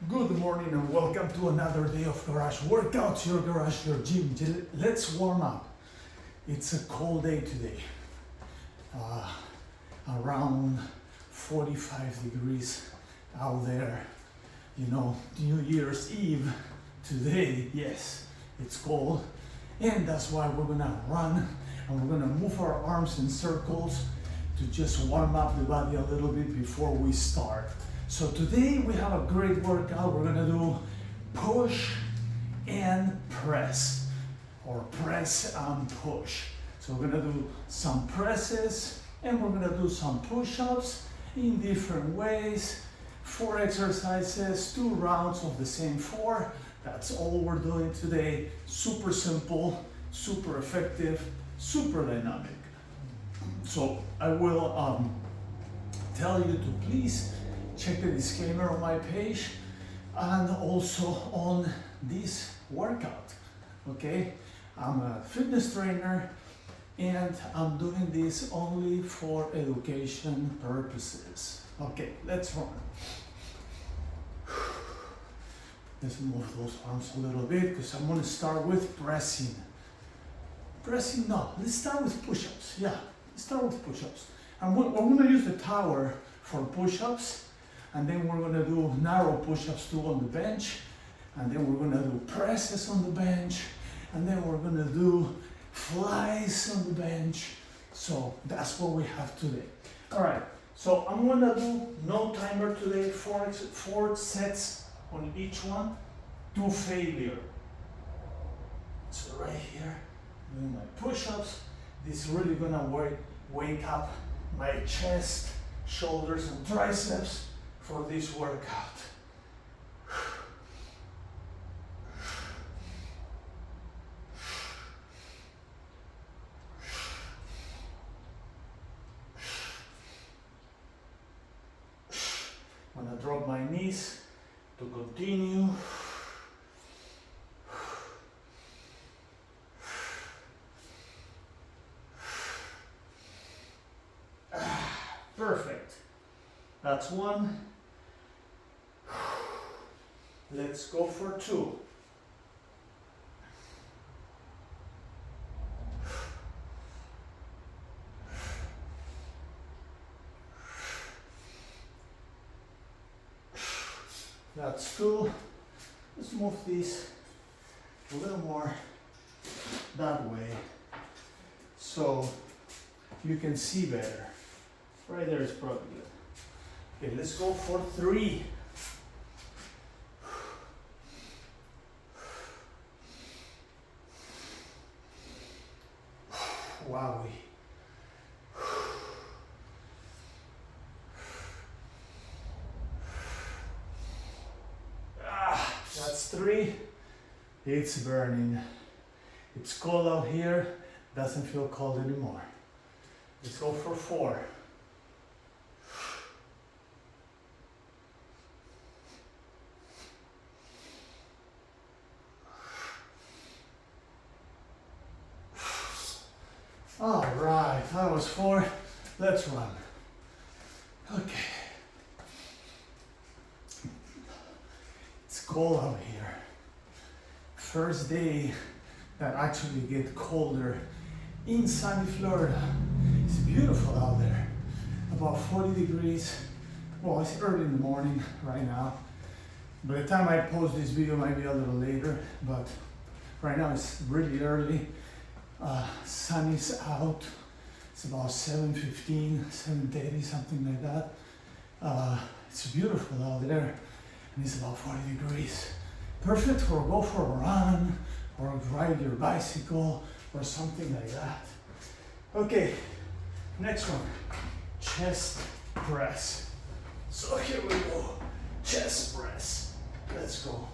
Good morning and welcome to another day of garage workouts, your garage, your gym. Let's warm up. It's a cold day today, around 45 degrees out there. You know, New Year's Eve today, yes, it's cold. And that's why we're gonna run and we're gonna move our arms in circles to just warm up the body a little bit before we start. So today we have a great workout. We're gonna do push and press, or press and push. So we're gonna do some presses and we're gonna do some push-ups in different ways. 4 exercises, 2 rounds of the same 4. That's all we're doing today. Super simple, super effective, super dynamic. So I will tell you to please check the disclaimer on my page and also on this workout, okay? I'm a fitness trainer and I'm doing this only for education purposes. Okay, let's run. Let's move those arms a little bit because I'm gonna start with pressing. No, let's start with push-ups. Yeah, let's start with push-ups. And we're gonna use the tower for push-ups. And then we're gonna do narrow push-ups too on the bench. And then we're gonna do presses on the bench. And then we're gonna do flies on the bench. So that's what we have today. All right, so I'm gonna do no timer today, 4 sets on each one to failure. So right here, doing my push-ups. This is really gonna wake up my chest, shoulders, and triceps for this workout. I'm gonna drop my knees to continue. Perfect. That's 1. Let's go for 2. That's 2. Let's move this a little more that way so you can see better. Right there is probably good. Okay, let's go for 3. Wowie. That's 3. It's burning. It's cold out here. Doesn't feel cold anymore. Let's go for 4. All right, that was 4. Let's run. Okay. It's cold out here. First day that actually get colder in sunny Florida. It's beautiful out there. About 40 degrees. Well, it's early in the morning right now. By the time I post this video, it might be a little later, but right now it's really early. Sun is out. It's about 7:15, 7:30, something like that. It's beautiful out there, and it's about 40 degrees. Perfect for go for a run or ride your bicycle or something like that. Okay, next one, chest press. So here we go, chest press. Let's go.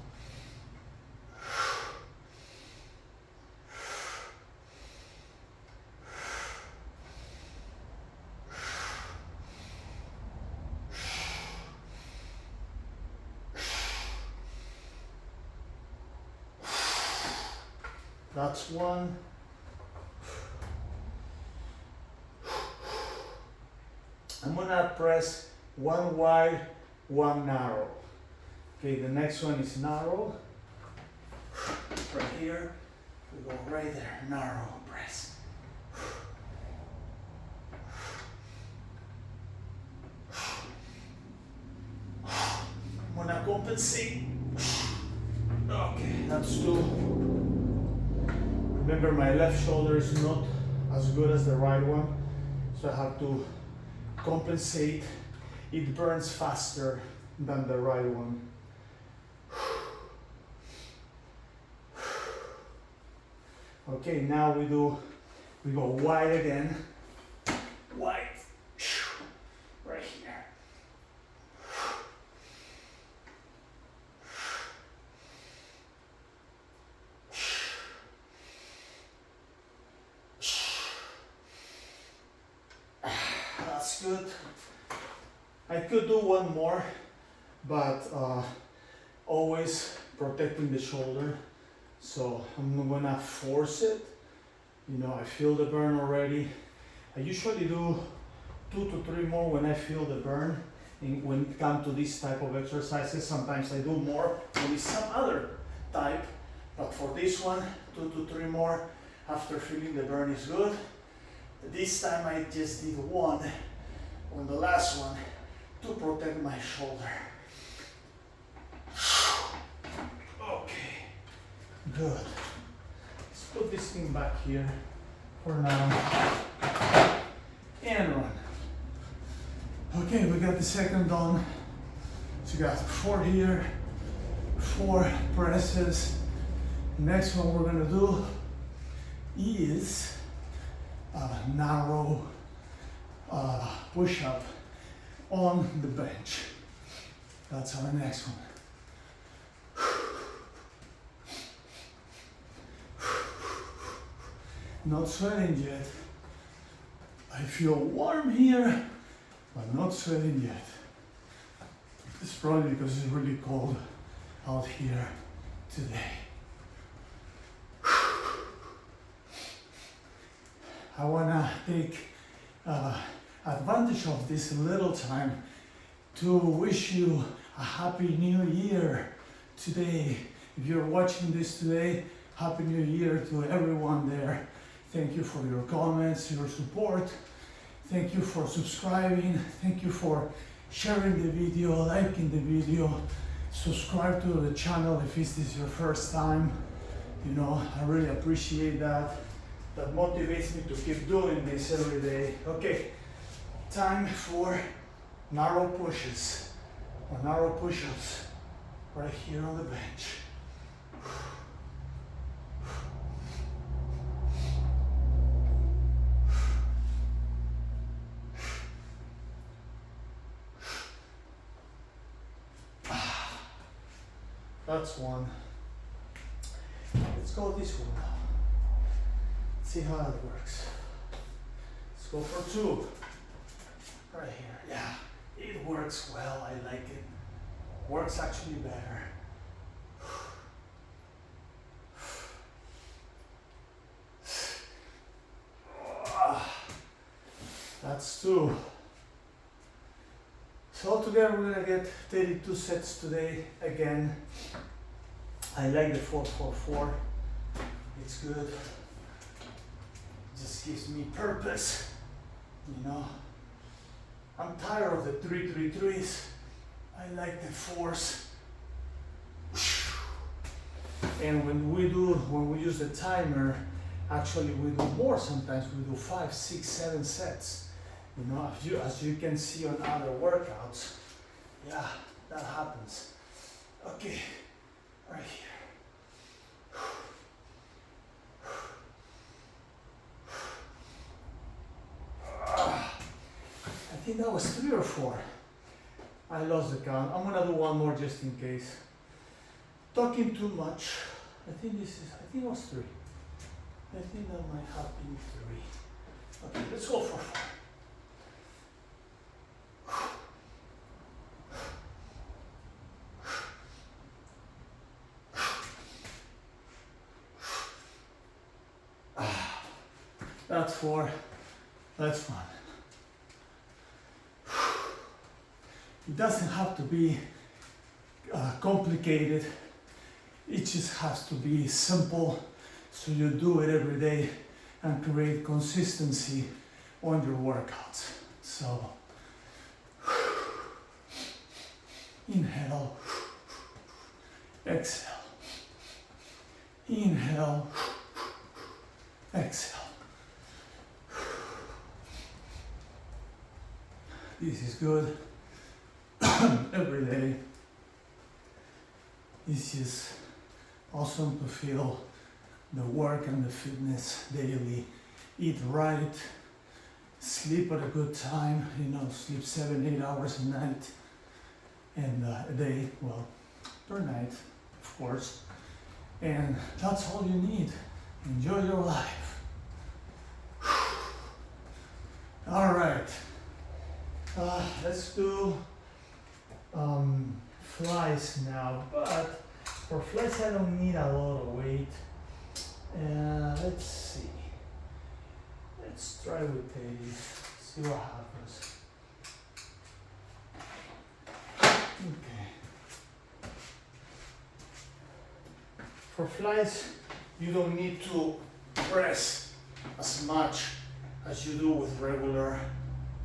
That's 1. I'm gonna press 1 wide, 1 narrow. Okay, the next one is narrow. Right here, we go right there, narrow press. I'm gonna compensate. Okay, that's 2. Remember, my left shoulder is not as good as the right one, so I have to compensate. It burns faster than the right one. Okay, now we go wide again. Wide. Right here. That's good. I could do one more, but always protecting the shoulder. So I'm not gonna force it. You know, I feel the burn already. I usually do 2 to 3 more when I feel the burn. And when it comes to this type of exercises, sometimes I do more with some other type. But for this one, 2 to 3 more after feeling the burn is good. This time I just did 1 on the last one to protect my shoulder. Okay, good. Let's put this thing back here for now and run. Okay, we got the second done. So you got 4 here, 4 presses. Next one we're gonna do is a narrow push-up on the bench. That's our next one. Not sweating yet. I feel warm here, but not sweating yet. It's probably because it's really cold out here today. I wanna take advantage of this little time to wish you a happy new year today. If you're watching this today, happy new year to everyone there. Thank you for your comments, your support. Thank you for subscribing. Thank you for sharing the video, liking the video. Subscribe to the channel if this is your first time. You know, I really appreciate that. That motivates me to keep doing this every day. Okay, time for narrow pushes or narrow push-ups right here on the bench. That's 1. Let's go this one now. See how it works. Let's go for 2. Right here. Yeah, it works well. I like it. Works actually better. That's 2. So altogether we're gonna get 32 sets today again. I like the 4-4-4. It's good. Just gives me purpose, you know. I'm tired of the 3-3-3s. I like the 4s. And when we use the timer, actually we do more sometimes. We do 5, 6, 7 sets. You know, as you can see on other workouts. Yeah, that happens. Okay, right here. I think that was 3 or 4. I lost the count. I'm gonna do 1 more just in case. Talking too much. I think it was 3. I think that might have been 3. Okay, let's go for 4. That's 4. That's fun. It doesn't have to be complicated. It just has to be simple, so you do it every day and create consistency on your workouts. So inhale, exhale, inhale, exhale. This is good. Every day. It's just awesome to feel the work and the fitness daily. Eat right, sleep at a good time, sleep 7-8 hours a night, and a day, well, per night, of course. And that's all you need. Enjoy your life. All right, let's do flies now, but for flies I don't need a lot of weight. Let's see. Let's try with these, see what happens. Okay. For flies, you don't need to press as much as you do with regular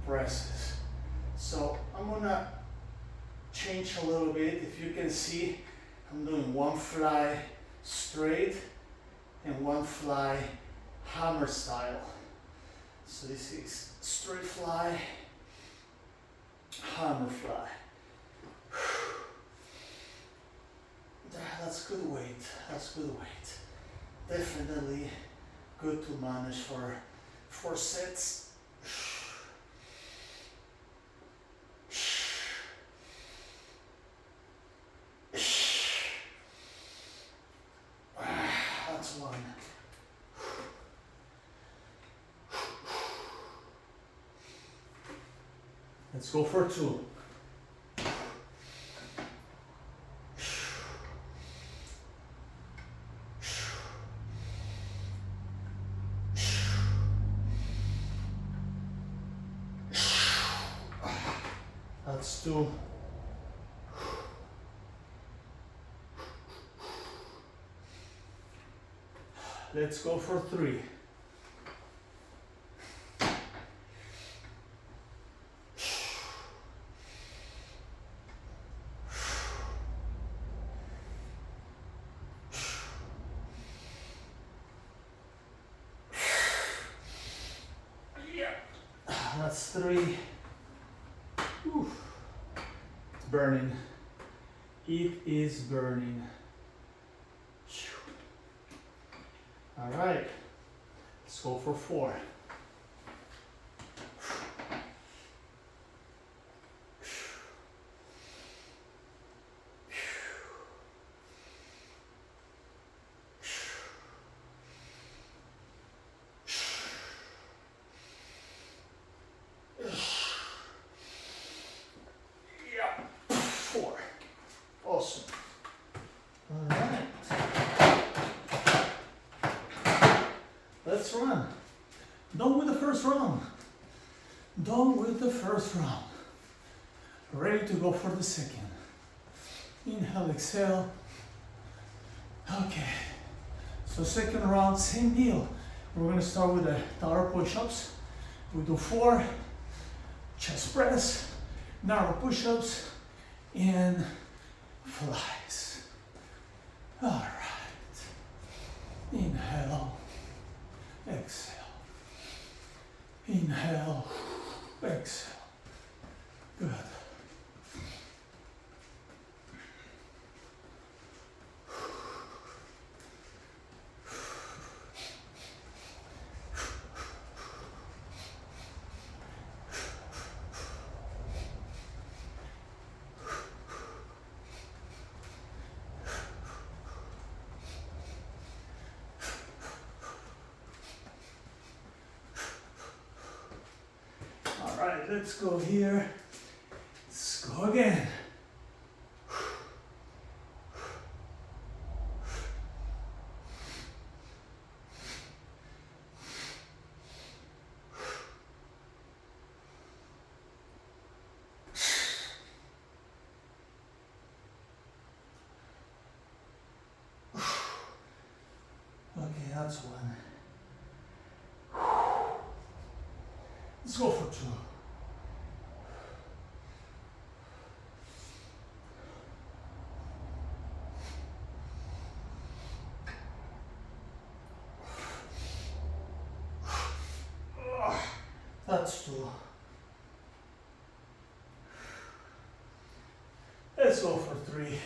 presses. So I'm gonna change a little bit. If you can see, I'm doing one fly straight and one fly hammer style. So this is straight fly, hammer fly. That's good weight, that's good weight. Definitely good to manage for 4 sets. That's one. Let's go for 2. That's 2. Let's go for 3. Yeah, that's 3. Ooh. It's burning. It is burning. All right, let's go for 4. Yeah, 4. Awesome. All right. Let's run. Done with the first round. Done with the first round. Ready to go for the second. Inhale, exhale. Okay. So second round, same deal. We're gonna start with the tower push-ups. We do 4 chest press, narrow push-ups, and flies. All right. Inhale. Exhale. Inhale. Exhale. Good. All right, let's go here. Let's go again. Okay, that's one. Let's go for two. That's two. Let's go for three.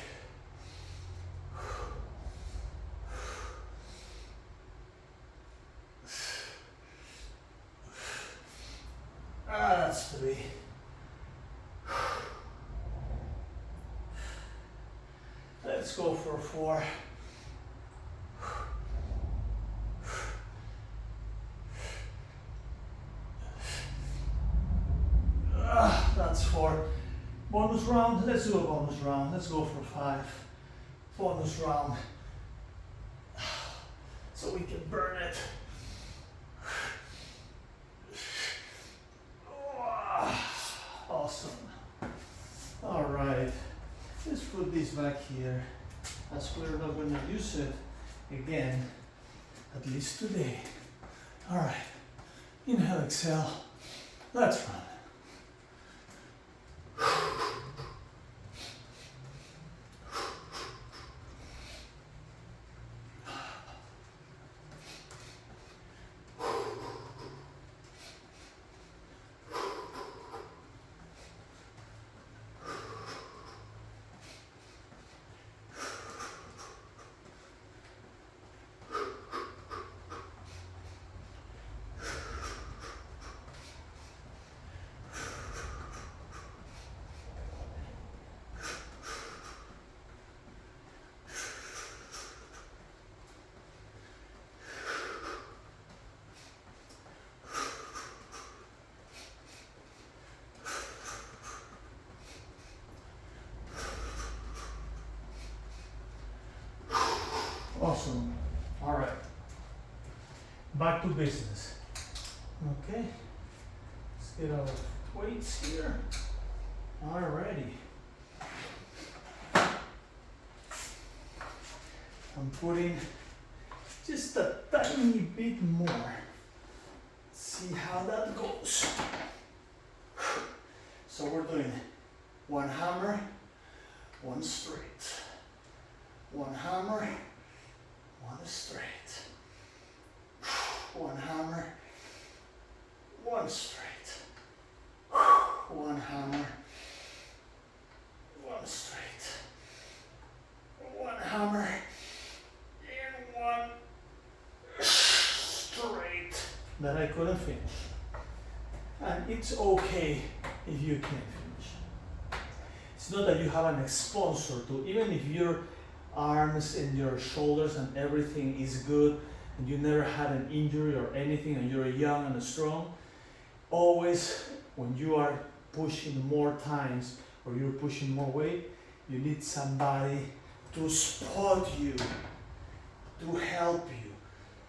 That's three. Let's go for four. That's four. Bonus round. Let's do a bonus round. Let's go for five. Bonus round. So we can burn it. Awesome. All right. Let's put this back here, as we're not going to use it again, at least today. All right. Inhale, exhale. Let's run. Awesome. All right. Back to business. Okay. Let's get our weights here. Alrighty. I'm putting just a tiny bit more. See how that goes. So we're doing one hammer, one straight. One hammer, one straight. One hammer, one straight. One hammer, one straight. One hammer, and one straight. That I couldn't finish. And it's okay if you can't finish. It's not that you have an sponsor to, even if your arms and your shoulders and everything is good and you never had an injury or anything and you're young and strong, always when you are pushing more times or you're pushing more weight, you need somebody to spot you, to help you,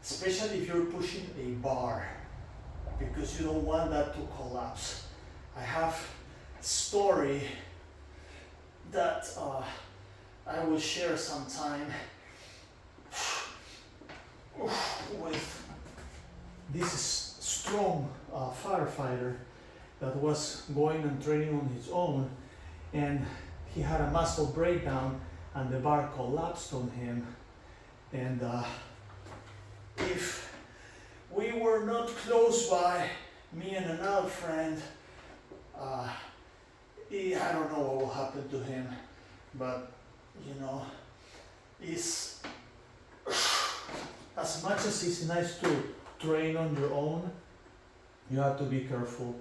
especially if you're pushing a bar, because you don't want that to collapse. I have a story that I will share sometime with this strong firefighter that was going and training on his own, and he had a muscle breakdown and the bar collapsed on him. And if we were not close by, me and another friend, I don't know what will happen to him, but you know, it's as much as it's nice to train on your own, you have to be careful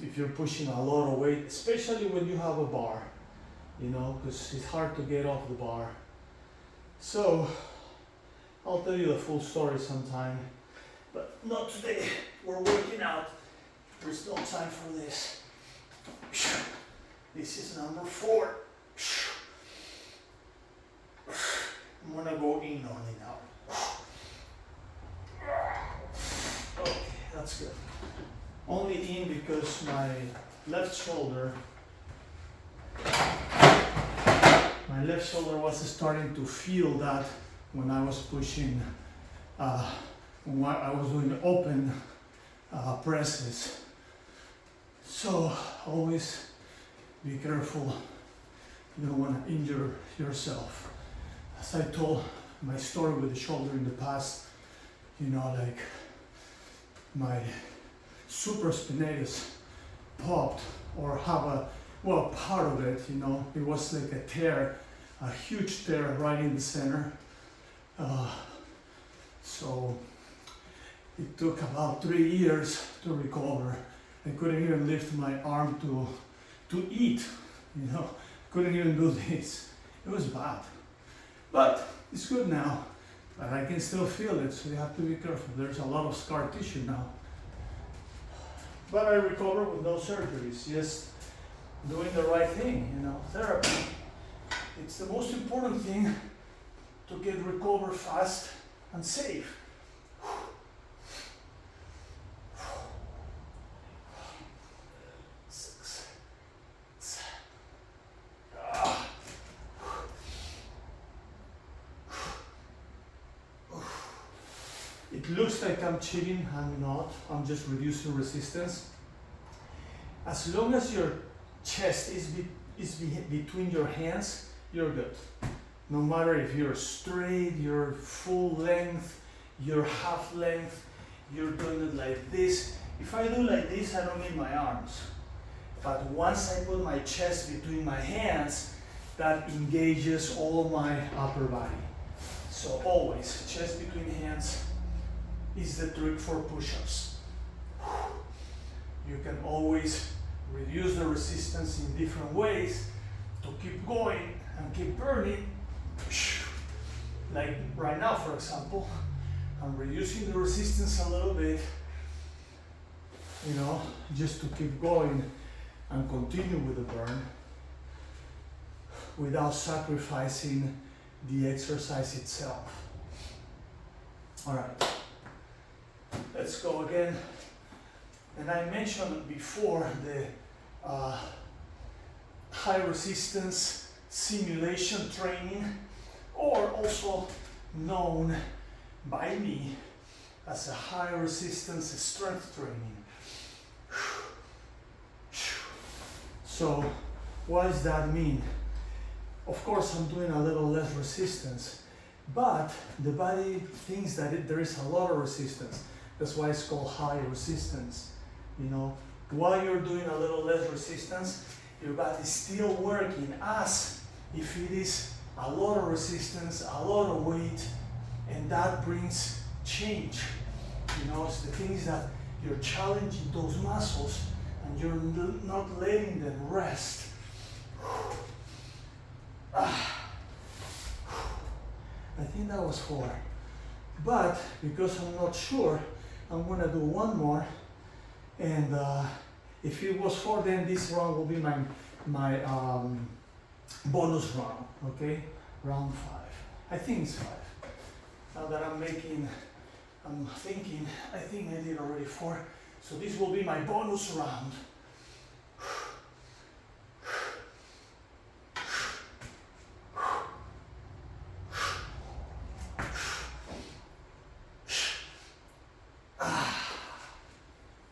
if you're pushing a lot of weight, especially when you have a bar, you know, because it's hard to get off the bar. So I'll tell you the full story sometime, but not today. We're working out. There's no time for this. This is number 4. I'm gonna go in only now. Okay, that's good. Only in because my left shoulder was starting to feel that when I was pushing when I was doing the open presses. So always be careful, you don't want to injure yourself. As I told my story with the shoulder in the past, you know, like my supraspinatus popped, or have a, well, part of it, you know, it was like a tear, a huge tear right in the center. So it took about 3 years to recover. I couldn't even lift my arm to eat, you know, couldn't even do this. It was bad, but it's good now, but I can still feel it, so you have to be careful. There's a lot of scar tissue now. But I recovered with no surgeries, just doing the right thing, you know, therapy. It's the most important thing to get recovered fast and safe. It looks like I'm cheating, I'm not. I'm just reducing resistance. As long as your chest is between your hands, you're good. No matter if you're straight, you're full length, you're half length, you're doing it like this. If I do like this, I don't need my arms. But once I put my chest between my hands, that engages all my upper body. So always, chest between hands is the trick for push-ups. You can always reduce the resistance in different ways to keep going and keep burning. Like right now, for example, I'm reducing the resistance a little bit, you know, just to keep going and continue with the burn without sacrificing the exercise itself. All right. Let's go again. And I mentioned before the high resistance simulation training, or also known by me as a high resistance strength training. So what does that mean? Of course, I'm doing a little less resistance, but the body thinks that there is a lot of resistance. That's why it's called high resistance. You know, while you're doing a little less resistance, your body is still working as if it is a lot of resistance, a lot of weight, and that brings change. You know, it's the things that you're challenging those muscles and you're not letting them rest. I think that was 4. But because I'm not sure, I'm gonna do one more. And if it was 4, then this round will be my bonus round, okay? Round 5. I think it's 5. Now that I'm thinking, I think I did already 4. So this will be my bonus round.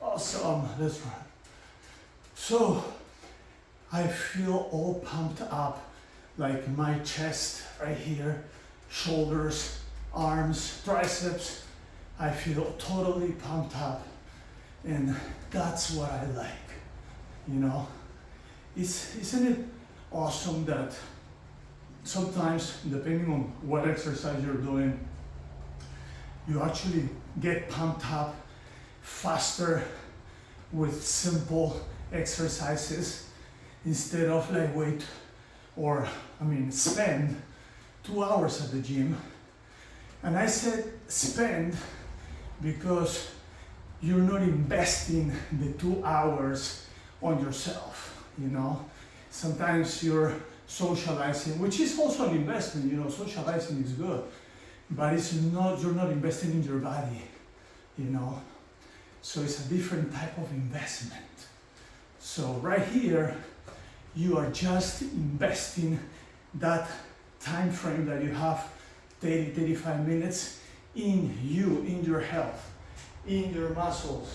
Awesome, that's right. So I feel all pumped up, like my chest right here, shoulders, arms, triceps. I feel totally pumped up, and that's what I like, you know. Isn't it awesome that sometimes, depending on what exercise you're doing, you actually get pumped up faster with simple exercises instead of like spend 2 hours at the gym. And I said spend because you're not investing the 2 hours on yourself, you know. Sometimes you're socializing, which is also an investment, you know, socializing is good, but you're not investing in your body, you know. So it's a different type of investment. So right here, you are just investing that time frame that you have, 30, 35 minutes, in you, in your health, in your muscles.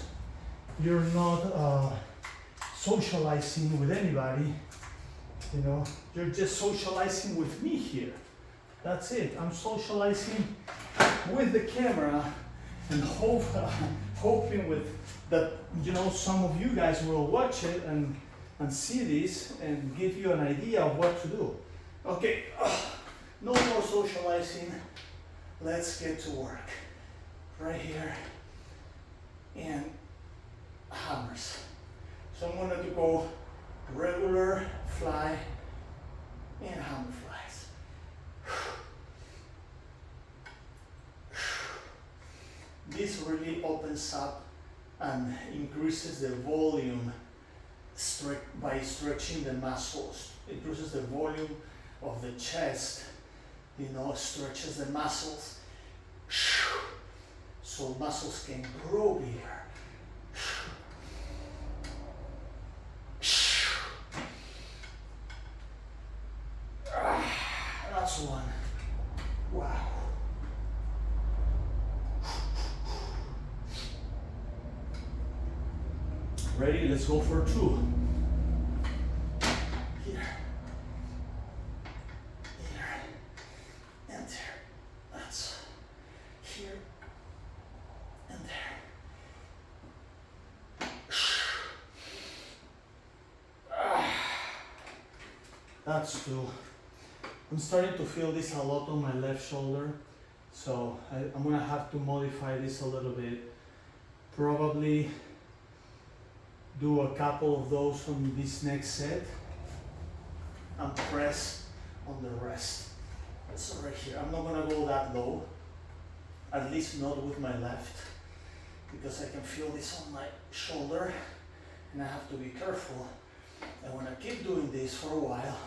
You're not socializing with anybody, you know, you're just socializing with me here. That's it. I'm socializing with the camera and hoping with that, you know, some of you guys will watch it and see this and give you an idea of what to do. Okay, no more socializing. Let's get to work. Right here, and hammers. So I'm going to go regular fly and hammer flies. This really opens up and increases the volume by stretching the muscles. It increases the volume of the chest, you know, stretches the muscles, so muscles can grow bigger. That's one. Wow. Ready? Let's go for two. Here. Here. And there. That's here. And there. That's two. I'm starting to feel this a lot on my left shoulder, so I'm gonna have to modify this a little bit. Probably do a couple of those on this next set and press on the rest. So right here, I'm not gonna go that low, at least not with my left, because I can feel this on my shoulder and I have to be careful. I wanna keep doing this for a while.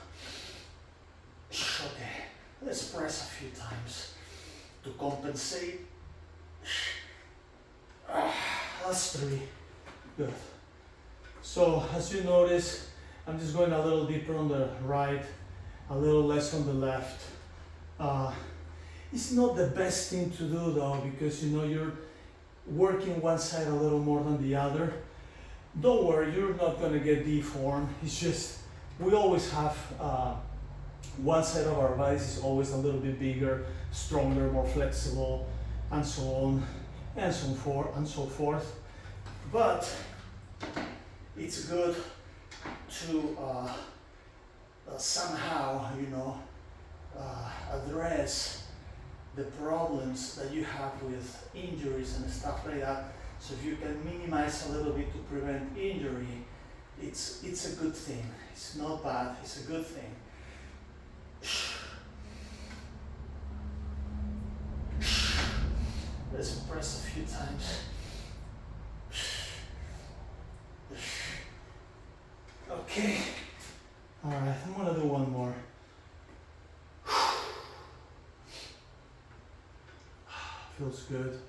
Okay, let's press a few times to compensate. That's three. Good. So as you notice, I'm just going a little deeper on the right, a little less on the left. It's not the best thing to do though, because you know you're working one side a little more than the other. Don't worry, you're not going to get deformed. It's just we always have one side of our bodies is always a little bit bigger, stronger, more flexible, and so on, and so forth. But it's good to somehow, you know, address the problems that you have with injuries and stuff like that. So if you can minimize a little bit to prevent injury, it's a good thing. It's not bad, it's a good thing. Let's press a few times. Okay. All right, I'm gonna do one more. Feels good.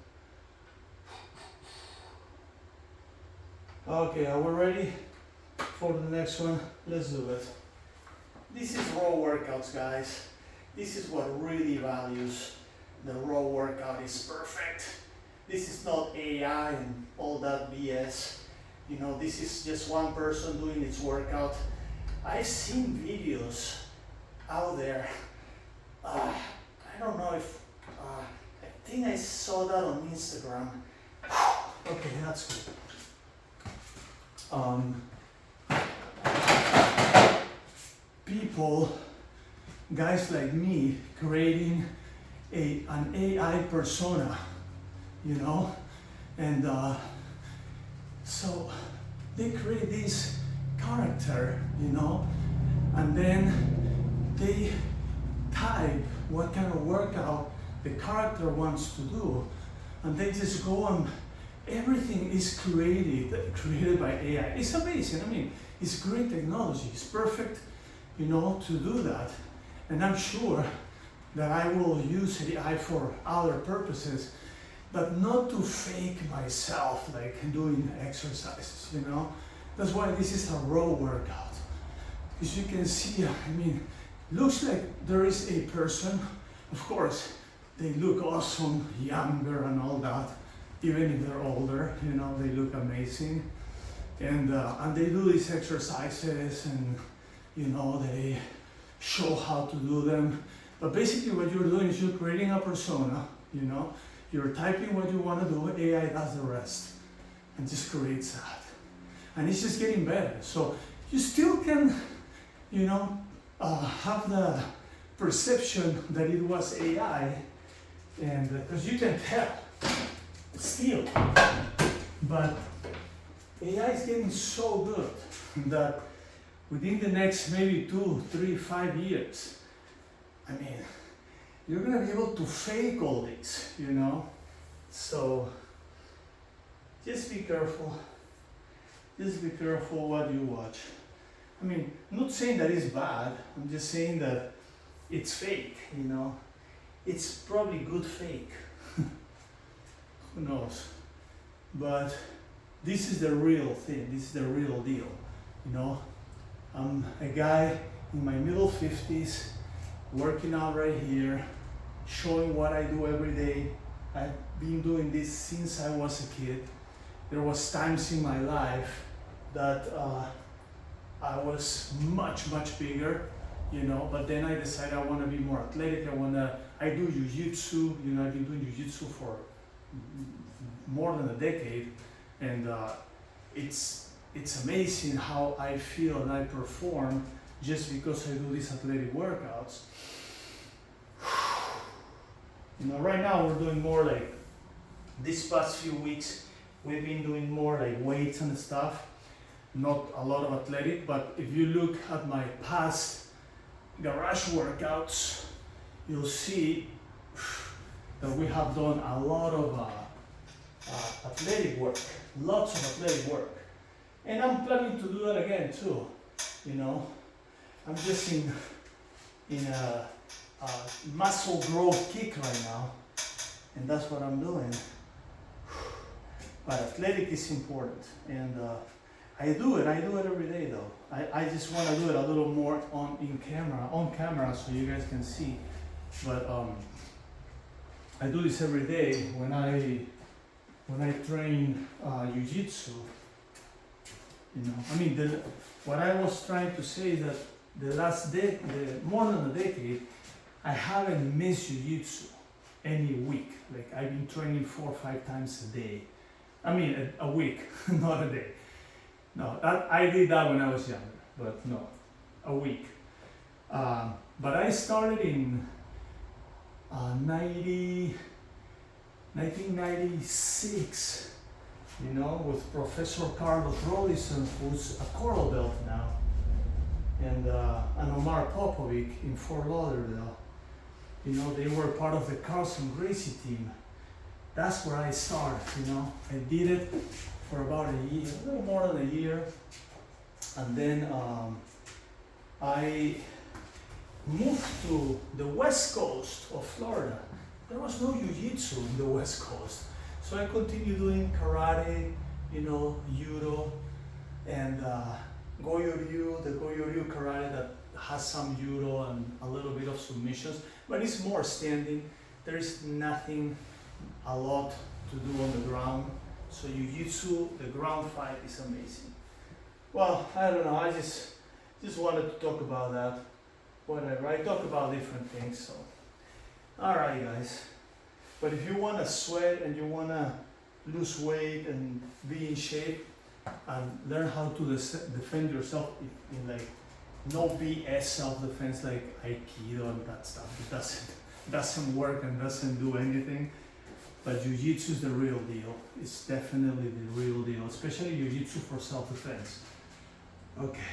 Okay, are we ready for the next one? Let's do it. This is raw workouts, guys. This is what really values the raw workout is perfect. This is not AI and all that BS. You know, this is just one person doing its workout. I've seen videos out there. I don't know if, I think I saw that on Instagram. Okay, that's good. People, guys like me, creating an AI persona, you know, and so they create this character, you know, and then they type what kind of workout the character wants to do, and they just go on. Everything is created by AI. It's amazing. I mean, it's great technology. It's perfect, you know, to do that. And I'm sure that I will use AI for other purposes, but not to fake myself, like doing exercises, you know. That's why this is a raw workout. Because you can see, I mean, looks like there is a person. Of course, they look awesome, younger and all that. Even if they're older, you know, they look amazing. And they do these exercises, and you know, they show how to do them. But basically what you're doing is you're creating a persona, you know, you're typing what you want to do, AI does the rest, and just creates that. And it's just getting better. So you still can, you know, have the perception that it was AI, and because you can tell, still. But AI is getting so good that within the next maybe 2, 3, 5 years, I mean, you're gonna be able to fake all this, you know? So just be careful. Just be careful what you watch. I mean, I'm not saying that it's bad, I'm just saying that it's fake, you know? It's probably good fake. Who knows? But this is the real thing, this is the real deal, you know? I'm a guy in my middle 50s, working out right here, showing what I do every day. I've been doing this since I was a kid. There was times in my life that I was much bigger, you know, but then I decided I want to be more athletic. I do jiu-jitsu, you know, I've been doing jiu-jitsu for more than a decade, and it's amazing how I feel and I perform just because I do these athletic workouts. You know, right now we're doing more like, this past few weeks, we've been doing more like weights and stuff, not a lot of athletic, but if you look at my past garage workouts, you'll see that we have done a lot of athletic work, lots of athletic work. And I'm planning to do that again too, you know. I'm just in a muscle growth kick right now, and that's what I'm doing. But athletic is important, and I do it every day though. I just want to do it a little more on camera so you guys can see. But I do this every day when I train jiu-jitsu. You know, I mean, what I was trying to say is that more than a decade, I haven't missed jiu-jitsu any week. Like, I've been training 4 or 5 times a day. I mean, a week, not a day. No, I did that when I was younger, but no, a week. But I started in 1996, you know, with Professor Carlos Rollison, who's a coral belt now, and Omar Popovic in Fort Lauderdale. You know, they were part of the Carlson Gracie team. That's where I started, you know. I did it for about a year, a little more than a year, and then I moved to the west coast of Florida. There was no jiu-jitsu in the west coast, so I continued doing karate, you know, judo, and goju-ryu, the goju-ryu karate that has some judo and a little bit of submissions, but it's more standing. There is nothing a lot to do on the ground. So jiu-jitsu, the ground fight is amazing. Well, I don't know, I just wanted to talk about that. Whatever, I talk about different things, so. Alright guys, but if you want to sweat and you want to lose weight and be in shape and learn how to defend yourself in like no BS self-defense like Aikido and that stuff, it doesn't work and doesn't do anything. But jiu-jitsu is the real deal. It's definitely the real deal, especially jiu-jitsu for self-defense. Okay.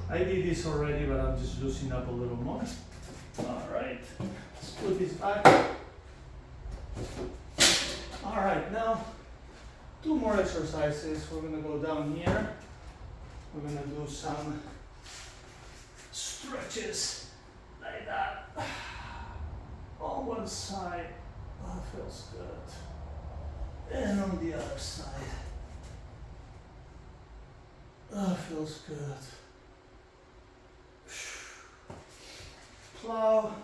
I did this already, but I'm just loosening up a little more. All right, let's put this back. All right, now 2 more exercises. We're gonna go down here. We're gonna do some stretches like that. On one side. Oh, it feels good. And on the other side. Oh, feels good. Plow.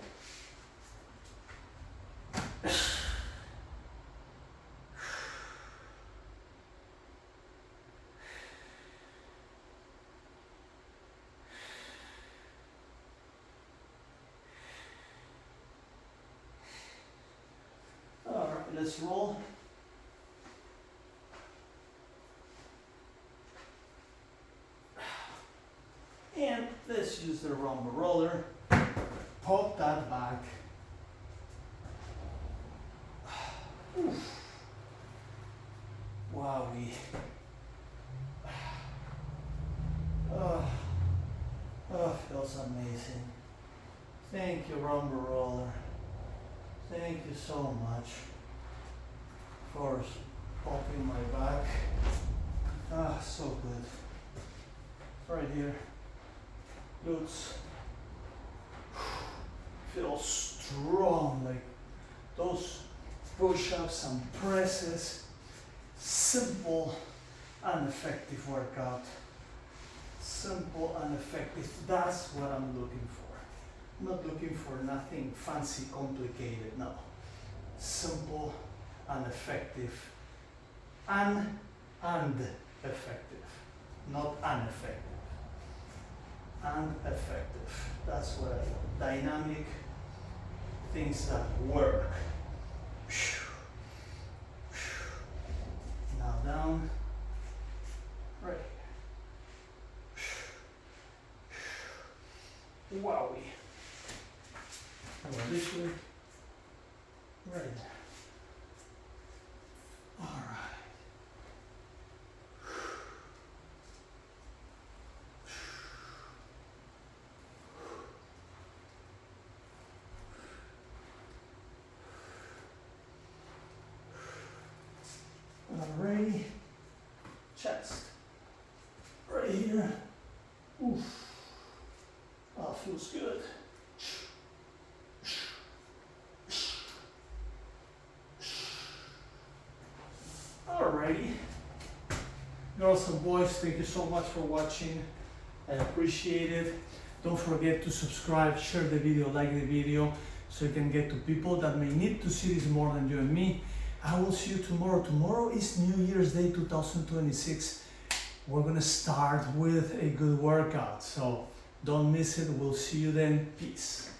let's roll. And let's use the rumble roller. Pop that back. Oof. Wowie. Oh, feels amazing. Thank you, rumble roller. Thank you so much for popping my back. Ah, so good. Right here. Glutes. Feel strong, like those push-ups and presses. Simple and effective workout. Simple and effective. That's what I'm looking for. I'm not looking for nothing fancy, complicated. No. Simple and effective. And effective. Not ineffective. And effective. That's what I want. Dynamic things that work. Now down. Right. Wowie. Go this way. Right. All right. Alrighty. Chest. Right here. Oof. Oh, feels good. Alrighty. Girls and boys, thank you so much for watching. I appreciate it. Don't forget to subscribe, share the video, like the video, so you can get to people that may need to see this more than you and me. I will see you tomorrow. Tomorrow is New Year's Day 2026. We're gonna start with a good workout, so don't miss it. We'll see you then. Peace.